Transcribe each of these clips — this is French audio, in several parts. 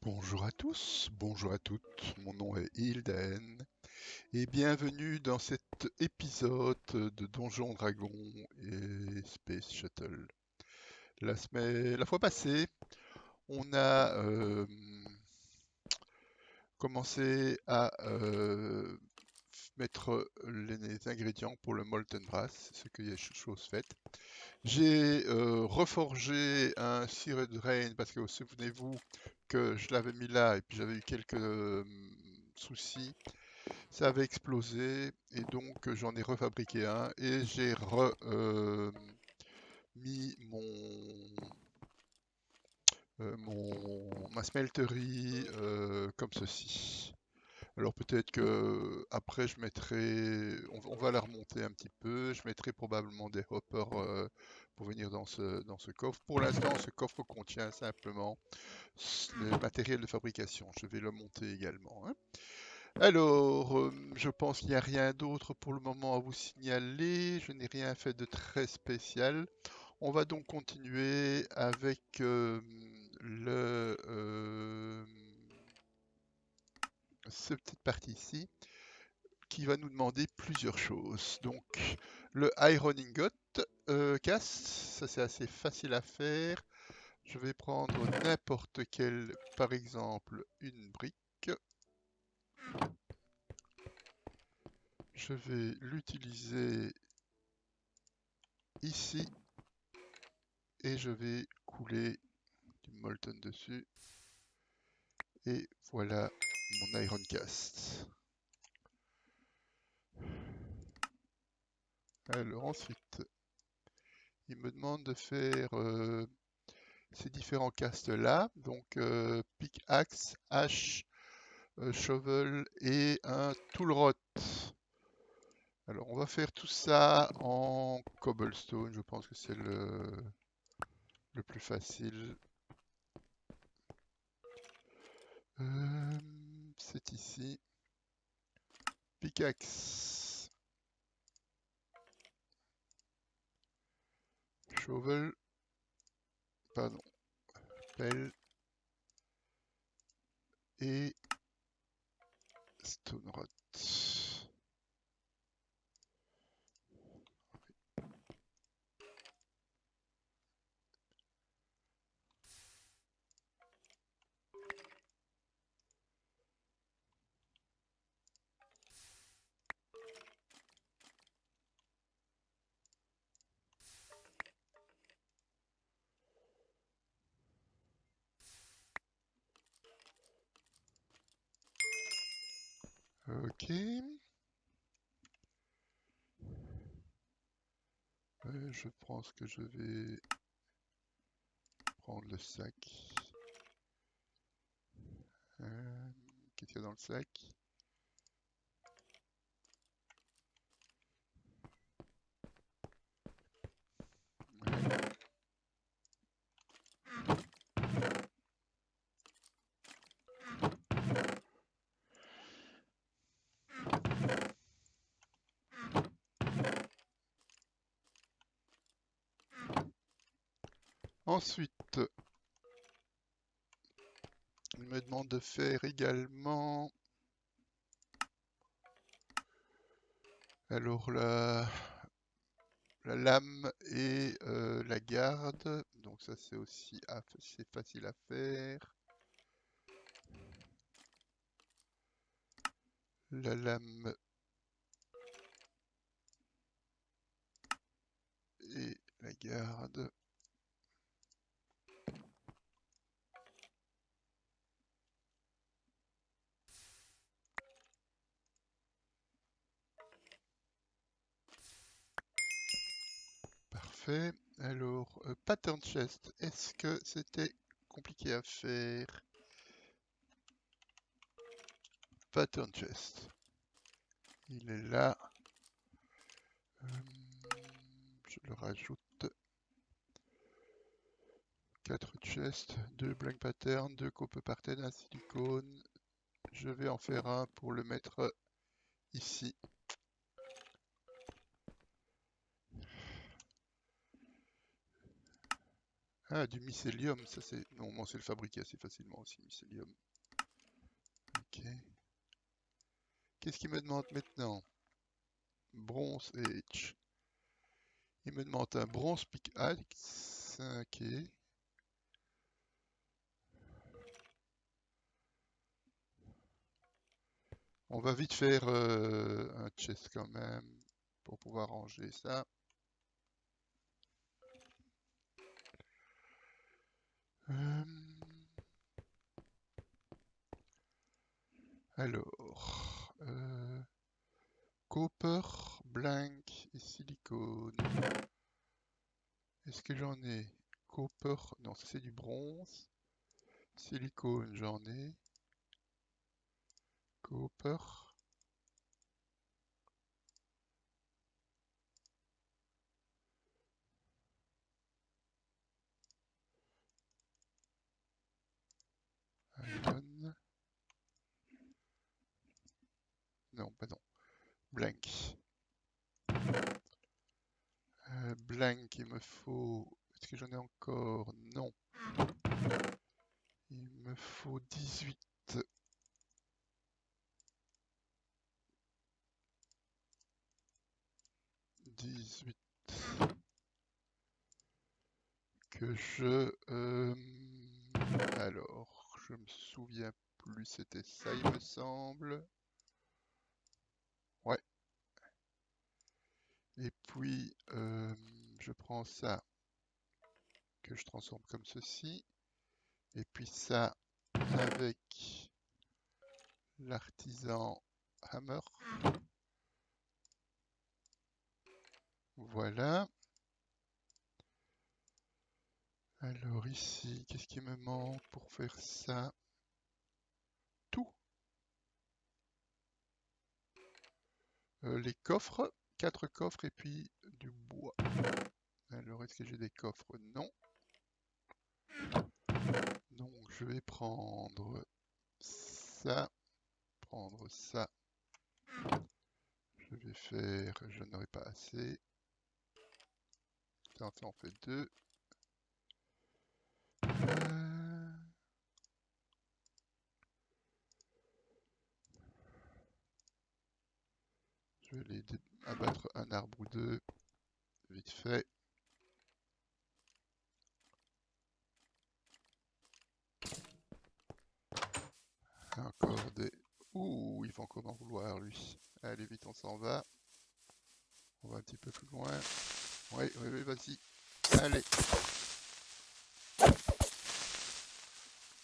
Bonjour à tous, bonjour à toutes, mon nom est Hilden et bienvenue dans cet épisode de Donjons Dragons et Space Shuttle. La fois passée, on a commencé à mettre les ingrédients pour le Molten Brass, ce qui est chose faite. J'ai reforgé un Seared Rain parce que souvenez-vous que je l'avais mis là et puis j'avais eu quelques soucis. Ça avait explosé et donc j'en ai refabriqué un et j'ai mis ma smelterie comme ceci. Alors peut-être que après je mettrai, on va la remonter un petit peu, je mettrai probablement des hoppers pour venir dans ce coffre. Pour l'instant, ce coffre contient simplement le matériel de fabrication. Je vais le monter également, hein. Alors, je pense qu'il n'y a rien d'autre pour le moment à vous signaler. Je n'ai rien fait de très spécial. On va donc continuer avec cette petite partie ici qui va nous demander plusieurs choses. Donc, le Iron Ingot cast, ça c'est assez facile à faire. Je vais prendre n'importe quelle, par exemple, une brique. Je vais l'utiliser ici et je vais couler du molten dessus. Et voilà mon Iron Cast. Alors ensuite, il me demande de faire ces différents castes là. Donc pickaxe, hache, shovel et un tool rod. Alors on va faire tout ça en cobblestone. Je pense que c'est le plus facile. C'est ici. Pickaxe. Shovel. Pardon. Pelle. Et stone rod. Ok. Je pense que je vais prendre le sac. Qu'est-ce qu'il y a dans le sac? Ensuite, il me demande de faire également alors la lame et la garde. Donc ça c'est aussi c'est facile à faire. La lame et la garde. Parfait. Alors, pattern chest, est-ce que c'était compliqué à faire? Pattern chest. Il est là. Je le rajoute. 4 chests, 2 blank pattern, 2 copper pattern, un silicone. Je vais en faire un pour le mettre ici. Ah, du mycélium, ça c'est... Non, on sait le fabriquer assez facilement aussi, mycélium. Ok. Qu'est-ce qu'il me demande maintenant? Bronze Age. Il me demande un bronze pickaxe. Ok. On va vite faire un chest quand même pour pouvoir ranger ça. Alors, copper, blank et silicone. Est-ce que j'en ai? Copper, non, ça c'est du bronze. Silicone, j'en ai. Copper. Iron. Non, pas non. Blank. Blank, il me faut... Est-ce que j'en ai encore? Non. Il me faut 18. 18. Que je... alors, je me souviens plus, c'était ça, il me semble. Ouais. Et puis, je prends ça, que je transforme comme ceci. Et puis ça, avec l'artisan hammer. Voilà. Alors ici, qu'est-ce qui me manque pour faire ça? Tout. Les coffres, 4 coffres et puis du bois. Alors, est-ce que j'ai des coffres? Non. Donc, je vais prendre ça, prendre ça. Je vais faire, je n'aurai pas assez. Ça en fait 2. Je vais aller abattre un arbre ou deux, vite fait. Encore des... Ouh, il va encore en vouloir, lui. Allez, vite, on s'en va. On va un petit peu plus loin. Oui, oui, oui, vas-y. Allez.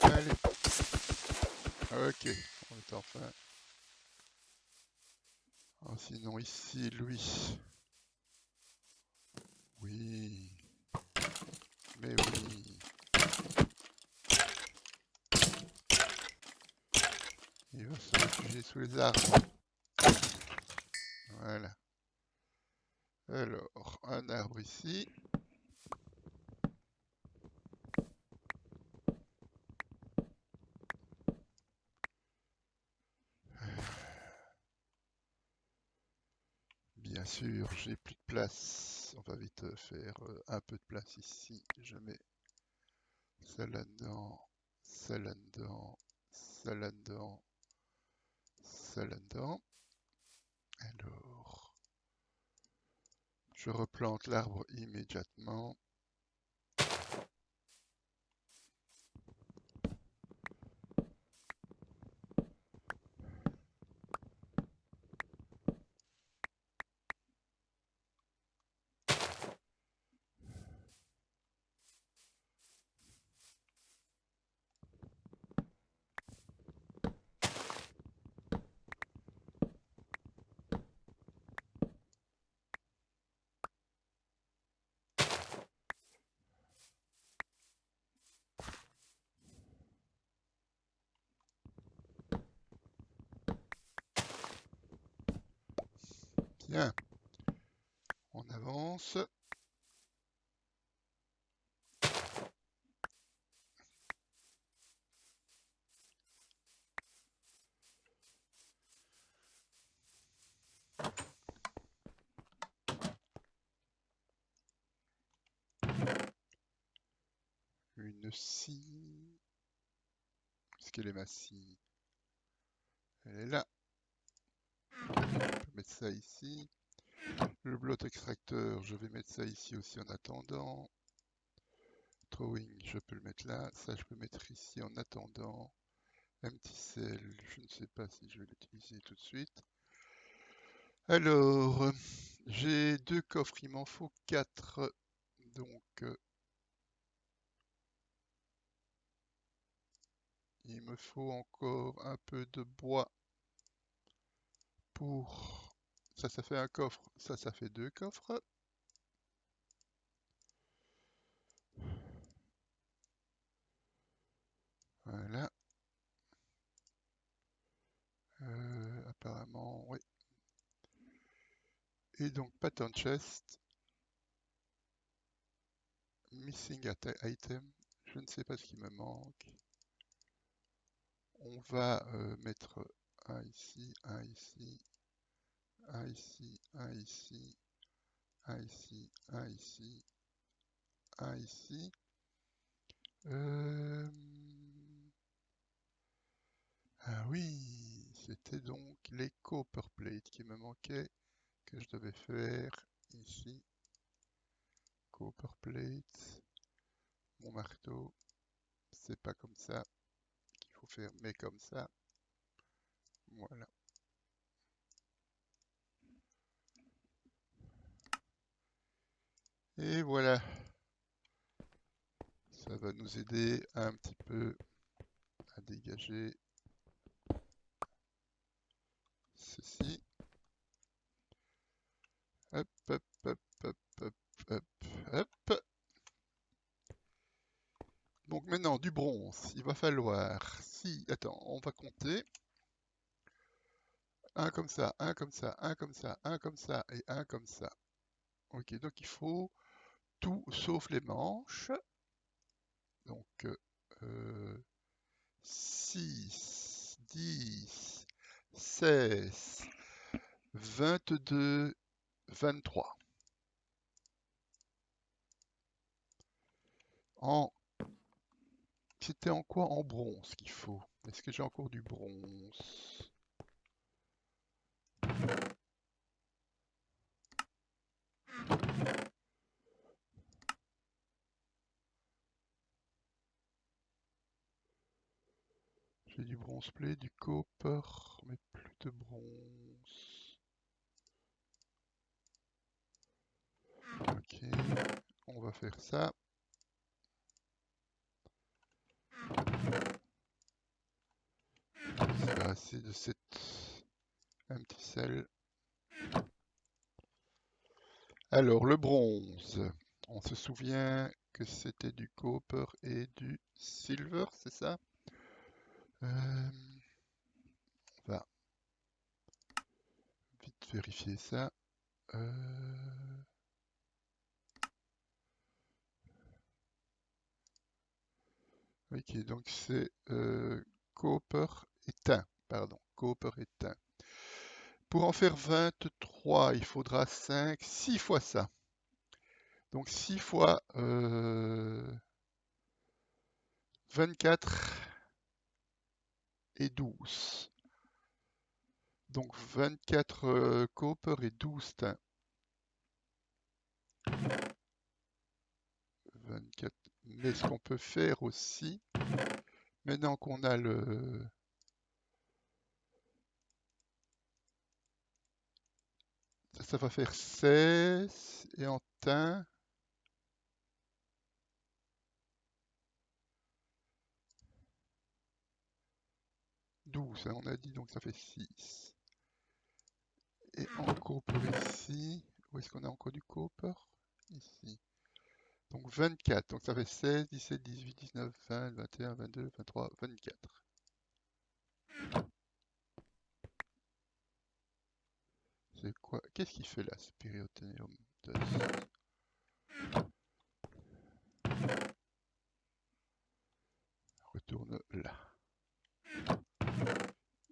Allez. Ok, on est enfin. Oh, sinon, ici, lui. Oui. Mais oui. Il va se réfugier sous les arbres. Voilà. Alors, un arbre ici. Bien sûr, j'ai plus de place. On va vite faire un peu de place ici. Je mets ça là-dedans, ça là-dedans, ça là-dedans, ça là-dedans. Alors, je replante l'arbre immédiatement. Bien, on avance. une scie. Est-ce qu'elle est ma scie? Elle est là. Je peux mettre ça ici. Le blot extracteur, je vais mettre ça ici aussi en attendant. Throwing, je peux le mettre là. Ça, je peux mettre ici en attendant. Empty cell, je ne sais pas si je vais l'utiliser tout de suite. Alors, j'ai 2 coffres, il m'en faut 4. Donc, il me faut encore un peu de bois pour... Ça fait un coffre. Ça fait 2 coffres. Voilà. Apparemment, oui. Et donc, pattern chest. Missing item. Je ne sais pas ce qui me manque. On va mettre un ici, un ici, un ici, un ici, un ici, un ici, un ici. Ah oui, c'était donc les copper plates qui me manquaient, que je devais faire ici. Copper plate, mon marteau, c'est pas comme ça qu'il faut faire, mais comme ça. Voilà. Et voilà. Ça va nous aider un petit peu à dégager ceci. Hop, hop, hop, hop, hop, hop, hop. Donc maintenant, du bronze, il va falloir, si, attends, on va compter. Un comme ça, un comme ça, un comme ça, un comme ça et un comme ça. Ok, donc il faut tout sauf les manches. Donc 6, 10, 16, 22, 23. C'était en quoi? En bronze qu'il faut. Est-ce que j'ai encore du bronze? J'ai du bronze plate, du copper, mais plus de bronze. Ok, on va faire ça. C'est pas assez de cette empty cell. Alors, le bronze. On se souvient que c'était du copper et du silver, c'est ça? On va vite vérifier ça. Ok, donc c'est copper et tin. Pardon, copper et tin. Pour en faire 23, il faudra 5, 6 fois ça. Donc 6 fois 24 et 12. Donc 24 copper et 12 tin. 24. Mais ce qu'on peut faire aussi, maintenant qu'on a le... Ça va faire 16 et en tin... 12, hein, on a dit, donc ça fait 6. Et en copper ici, où est-ce qu'on a encore du copper? Ici. Donc 24, donc ça fait 16, 17, 18, 19, 20, 21, 22, 23, 24. C'est quoi? Qu'est-ce qu'il fait là, ce Periothenium Dust? Retourne là.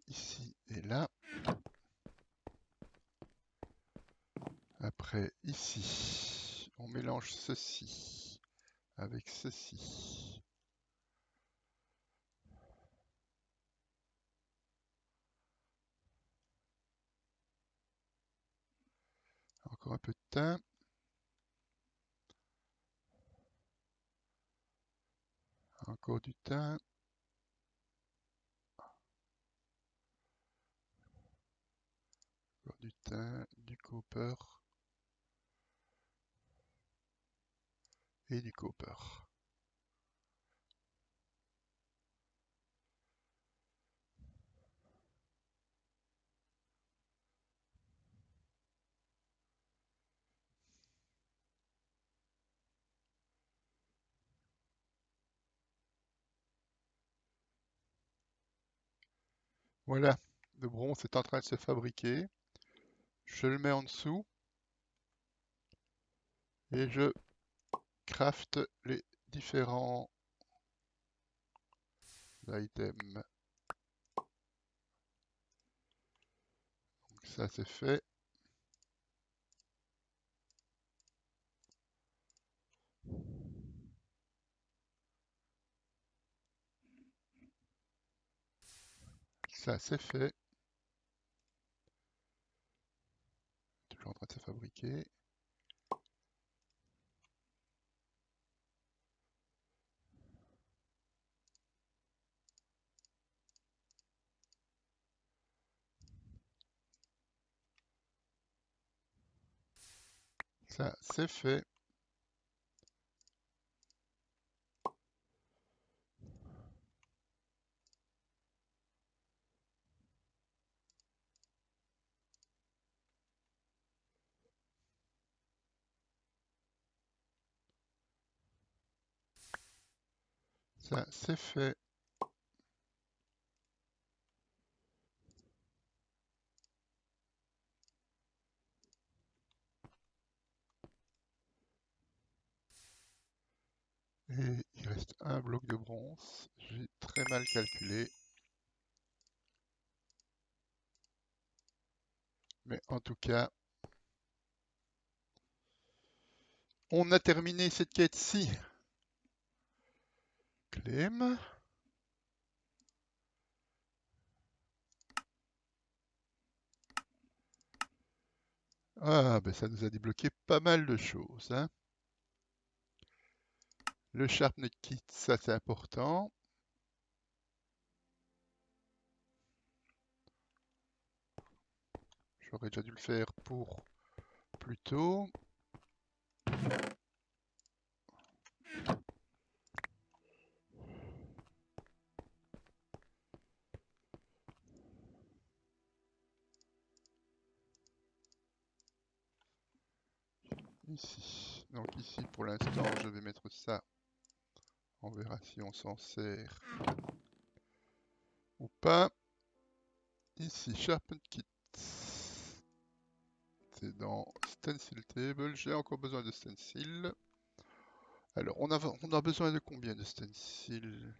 Ici et là. Après, ici, on mélange ceci avec ceci. Encore un peu de thym. Encore du thym. Encore du thym, du copper. Et du copper. Voilà, le bronze est en train de se fabriquer. Je le mets en dessous. Et je craft les différents items. Donc ça c'est fait. Ça c'est fait. Toujours en train de se fabriquer. Ça c'est fait. Ça c'est fait. Et il reste un bloc de bronze. J'ai très mal calculé. Mais en tout cas, on a terminé cette quête-ci. Clem. Ah, ben ça nous a débloqué pas mal de choses, hein. Le Sharpnet Kit, ça c'est important. J'aurais déjà dû le faire pour plus tôt. Ici. Donc ici, pour l'instant, je vais mettre ça. On verra si on s'en sert ou pas. Ici, Sharpen Kit. C'est dans Stencil Table. J'ai encore besoin de stencil. Alors, on a besoin de combien de stencil?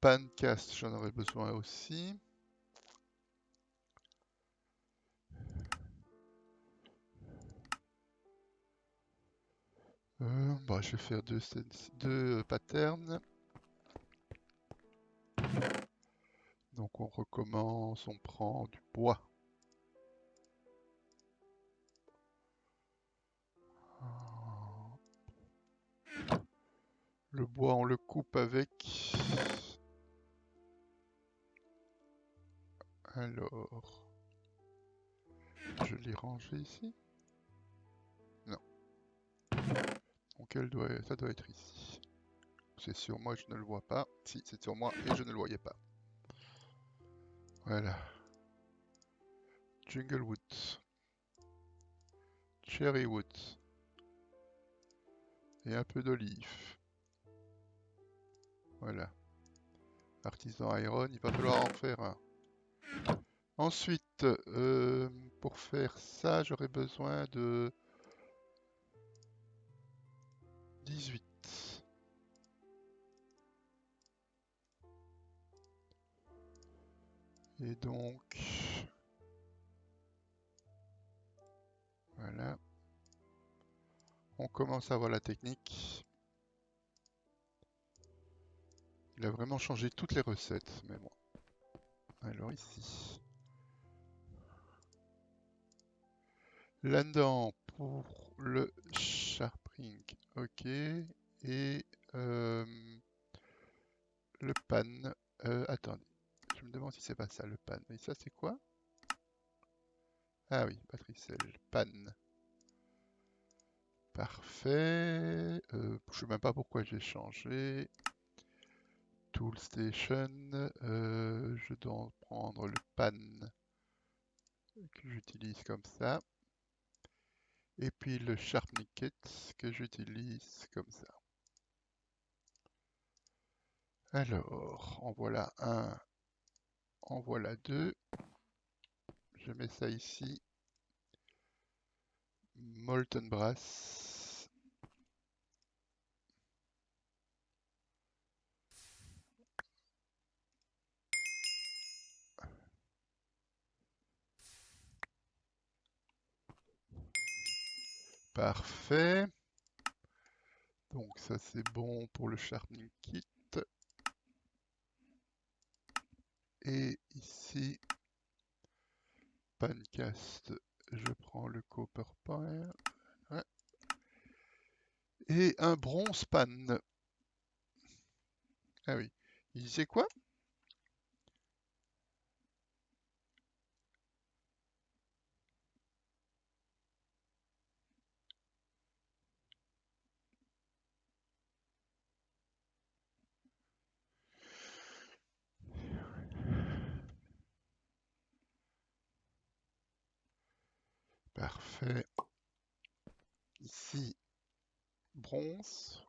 Pancast, j'en aurais besoin aussi. Bah, je vais faire deux patterns. Donc on recommence, on prend du bois. Le bois, on le coupe avec... Alors... Je l'ai rangé ici? Non. Donc ça doit être ici. C'est sur moi, je ne le vois pas. Si, c'est sur moi et je ne le voyais pas. Voilà. Junglewood. Cherrywood. Et un peu d'olive. Voilà. Artisan Iron, il va falloir en faire un. Ensuite, pour faire ça, j'aurais besoin de 18. Et donc... Voilà. On commence à voir la technique. Il a vraiment changé toutes les recettes, mais bon. Alors ici. Là-dedans, pour le sharpening, ok. Et le pan. Attendez, je me demande si c'est pas ça le pan. Mais ça, c'est quoi? Ah oui, Patricel, pan. Parfait. Je sais même pas pourquoi j'ai changé. Tool Station. Je dois prendre le pan que j'utilise comme ça. Et puis le Sharpening Kit que j'utilise comme ça. Alors, en voilà un, en voilà deux. Je mets ça ici. Molten Brass. Parfait. Donc ça c'est bon pour le Sharpening Kit. Et ici, Pancast, je prends le Copper Pan. Ouais. Et un bronze pan. Ah oui. Il disait quoi? Parfait. Ici, bronze.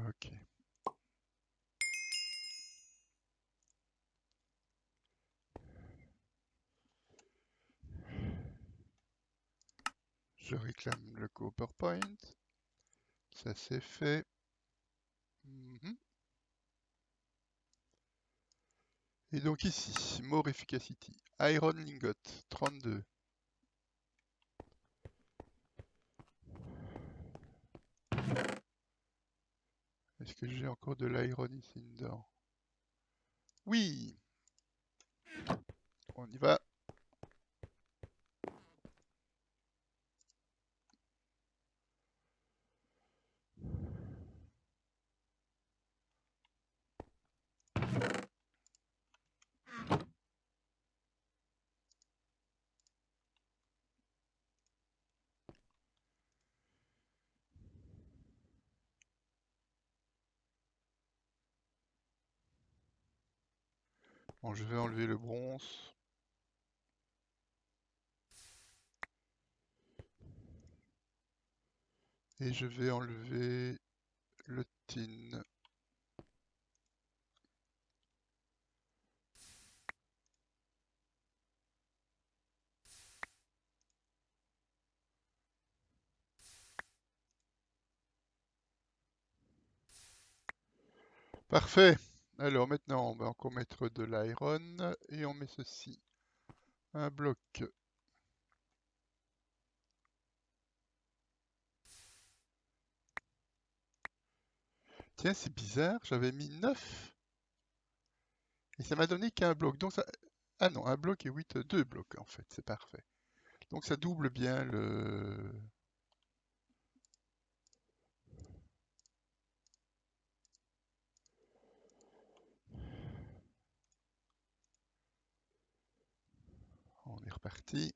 Ok. Je réclame le Copper Point. Ça c'est fait. Et donc ici, More Efficacity. Iron Lingot, 32. Est-ce que j'ai encore de l'iron ici dedans? Oui! On y va. Bon, je vais enlever le bronze. Et je vais enlever le tin. Parfait. Alors maintenant, on va encore mettre de l'iron. Et on met ceci. Un bloc. Tiens, c'est bizarre. J'avais mis 9. Et ça m'a donné qu'un bloc. Donc ça... Ah non, un bloc et 8, 2 blocs en fait. C'est parfait. Donc ça double bien le... On est reparti.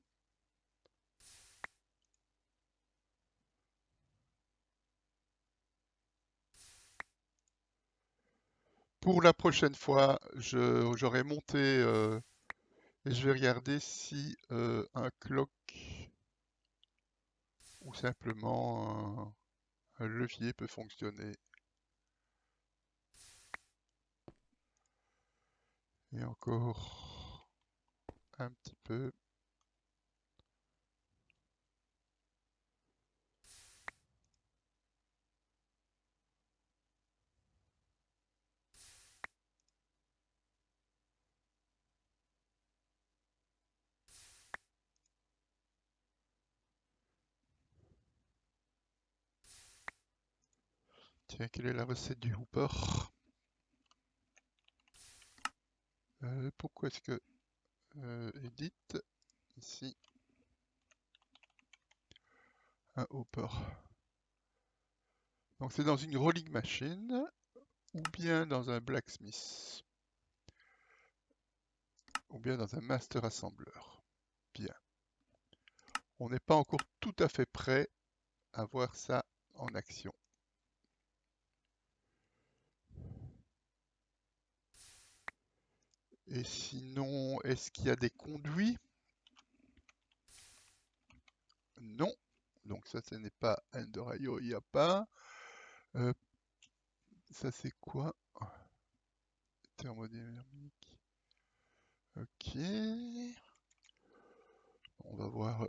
Pour la prochaine fois, j'aurai monté et je vais regarder si un clock ou simplement un levier peut fonctionner. Et encore un petit peu. Tiens, quelle est la recette du Hooper? Pourquoi est-ce que... Edit, ici, un Hooper. Donc c'est dans une rolling machine, ou bien dans un blacksmith, ou bien dans un master assembler. Bien. On n'est pas encore tout à fait prêt à voir ça en action. Et sinon, est-ce qu'il y a des conduits? Non. Donc ça, ce n'est pas Ender.io, il n'y a pas. Ça, c'est quoi? Thermodynamique. Ok. On va voir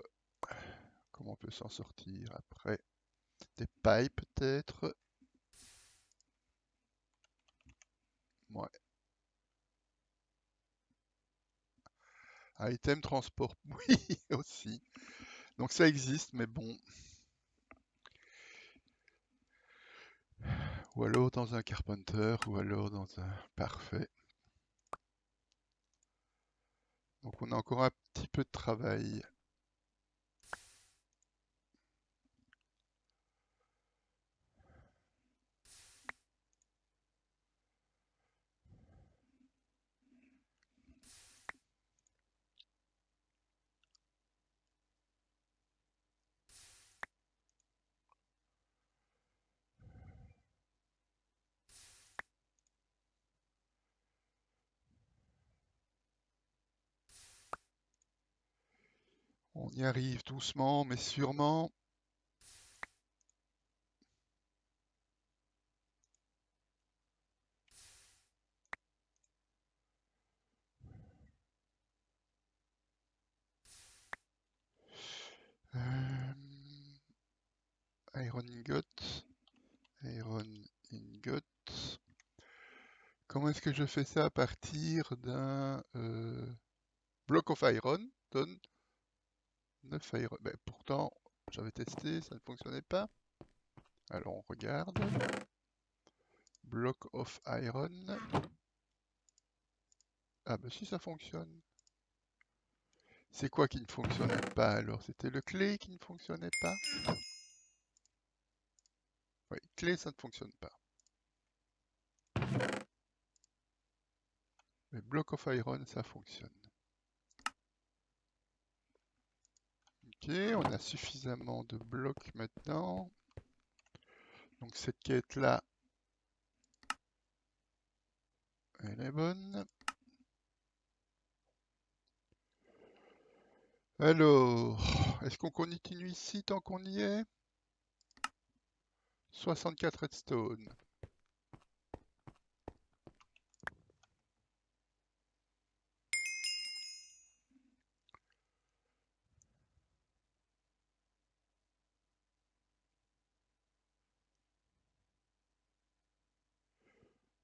comment on peut s'en sortir après. Des pailles, peut-être. Ouais. Item transport, oui, aussi. Donc ça existe, mais bon. Ou alors dans un Carpenter, ou alors dans un Parfait. Donc on a encore un petit peu de travail. On y arrive doucement, mais sûrement. Iron ingot. Iron ingot. Comment est-ce que je fais ça à partir d'un block of iron? Donne 9 iron. Ben, pourtant, j'avais testé, ça ne fonctionnait pas. Alors on regarde. Block of iron. Ah ben si ça fonctionne. C'est quoi qui ne fonctionnait pas alors? C'était le clé qui ne fonctionnait pas? Oui, clé ça ne fonctionne pas. Mais block of iron ça fonctionne. Ok, on a suffisamment de blocs maintenant. Donc cette quête là, elle est bonne. Alors, est-ce qu'on continue ici tant qu'on y est? 64 redstone.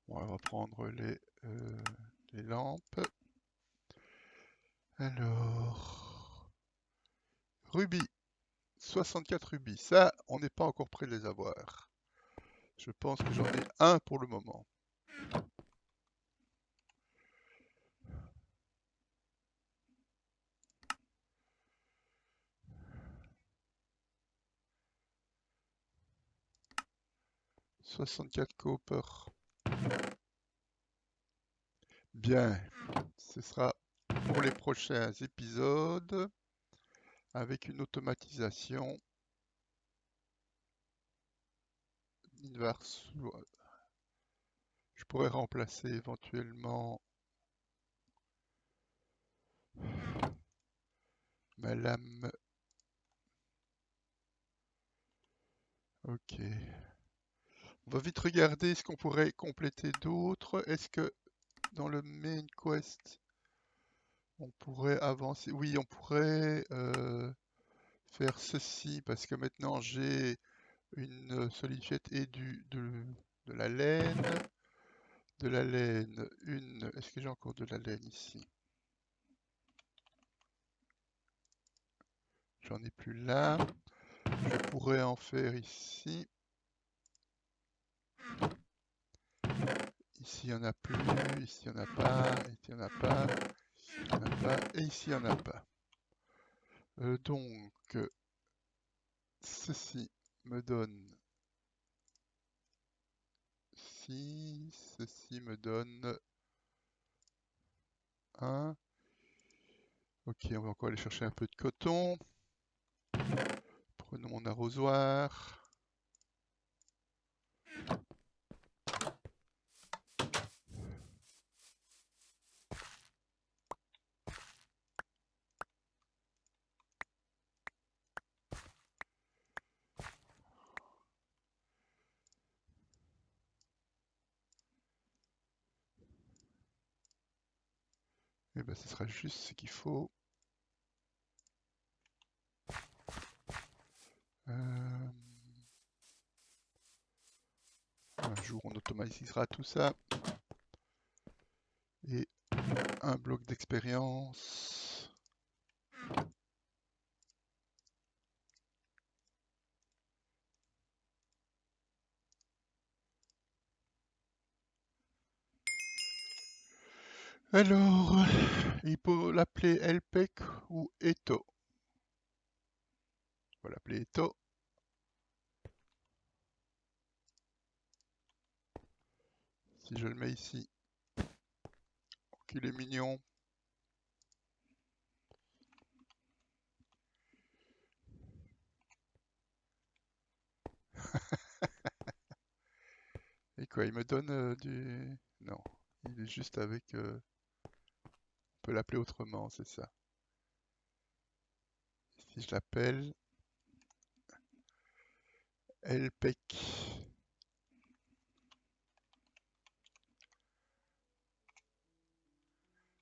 Bon, on va prendre les lampes. Alors, rubis. 64 rubis. Ça, on n'est pas encore prêt de les avoir. Je pense que j'en ai un pour le moment. « 64 copper. Bien, ce sera pour les prochains épisodes avec une automatisation inverse. Je pourrais remplacer éventuellement ma lame. Ok. On va vite regarder ce qu'on pourrait compléter d'autre. Est-ce que dans le main quest, on pourrait avancer? Oui, on pourrait faire ceci parce que maintenant j'ai une solidifiette et de la laine. De la laine, une... Est-ce que j'ai encore de la laine ici? J'en ai plus là. Je pourrais en faire ici. Ici, il n'y en a plus. Ici, il n'y en a pas. Ici, il n'y en a pas. Ici, il n'y en a pas. Et ici, il n'y en a pas. Donc, ceci me donne... Si, ceci me donne 1. Ok, on va encore aller chercher un peu de coton. Prenons mon arrosoir. Et ben, ce sera juste ce qu'il faut. Un jour, on automatisera tout ça. Et un bloc d'expérience. Alors, il faut l'appeler Elpec ou Eto. On va l'appeler Eto. Si je le mets ici, qu'il est mignon. Et quoi, il me donne du... Non, il est juste avec... On peut l'appeler autrement, c'est ça. Si je l'appelle Elpec.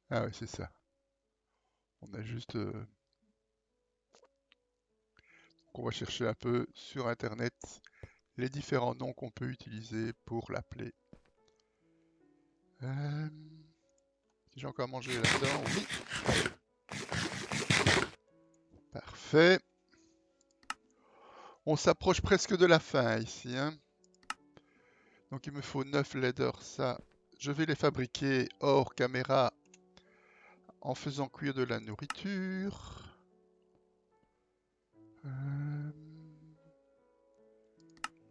Ah ouais, c'est ça. On a juste... On va chercher un peu sur Internet les différents noms qu'on peut utiliser pour l'appeler. Si j'ai encore mangé là-dedans, oui. Parfait. On s'approche presque de la fin ici. Hein. Donc il me faut 9 leaders. Ça, je vais les fabriquer hors caméra en faisant cuire de la nourriture.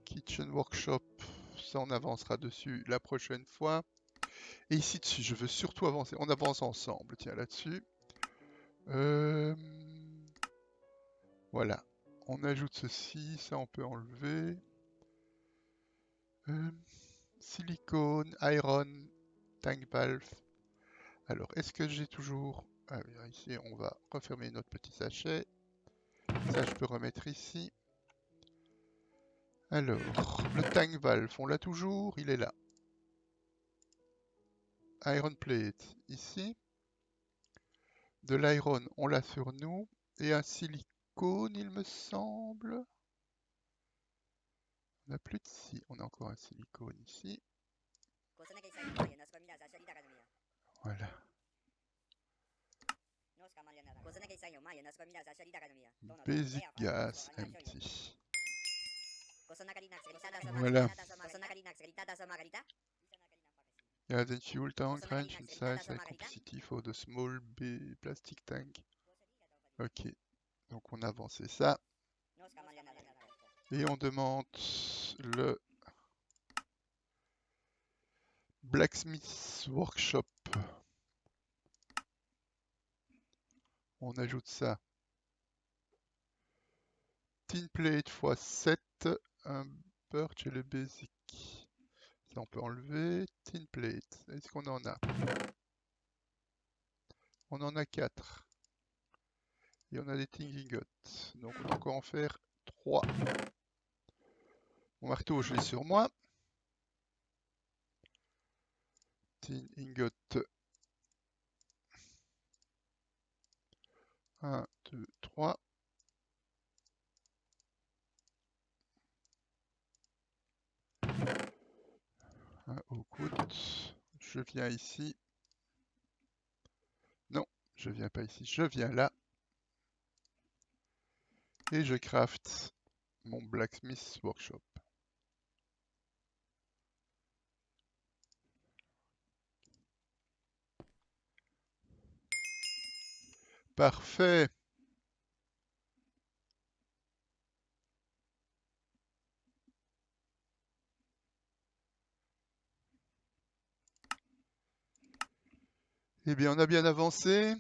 Kitchen Workshop, ça on avancera dessus la prochaine fois. Et ici dessus, je veux surtout avancer. On avance ensemble, tiens, là-dessus. Voilà. On ajoute ceci, ça on peut enlever. Silicone, iron, tank valve. Alors, est-ce que j'ai toujours... Ah oui, ici, on va refermer notre petit sachet. Ça, je peux remettre ici. Alors, le tank valve, on l'a toujours, il est là. Iron plate, ici. De l'iron, on l'a sur nous. Et un silicone, il me semble. On n'a plus de si. On a encore un silicone ici. Voilà. Basic gas empty. Voilà. Yeah, the fuel tank range in size and complexity for the small plastic tank. Ok. Donc on a avancé ça. Et on demande le Blacksmith Workshop. On ajoute ça. Tin plate x 7, un birch et le basic. Ça on peut enlever. Tin plate. Est-ce qu'on en a? On en a 4. Et on a des tin ingots. Donc on va encore en faire 3. Mon marteau, je l'ai sur moi. Tin ingot. 1, 2, 3. Un au coude. Je viens ici. Non, je viens pas ici. Je viens là. Et je craft mon Blacksmith Workshop. Parfait. Eh bien, on a bien avancé.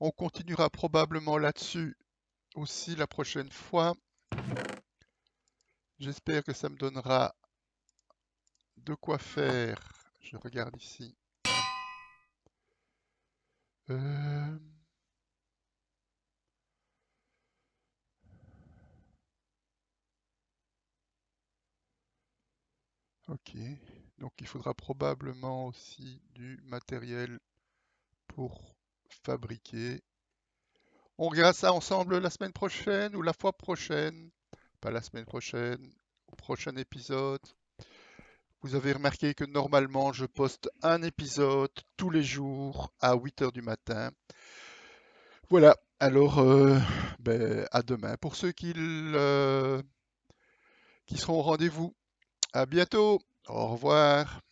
On continuera probablement là-dessus aussi la prochaine fois. J'espère que ça me donnera de quoi faire. Je regarde ici. Euh, Ok. Donc il faudra probablement aussi du matériel pour fabriquer. On regarde ça ensemble la semaine prochaine ou la fois prochaine. Pas la semaine prochaine, au prochain épisode. Vous avez remarqué que normalement je poste un épisode tous les jours à 8 heures du matin. Voilà, alors à demain pour ceux qui seront au rendez-vous. À bientôt. Au revoir.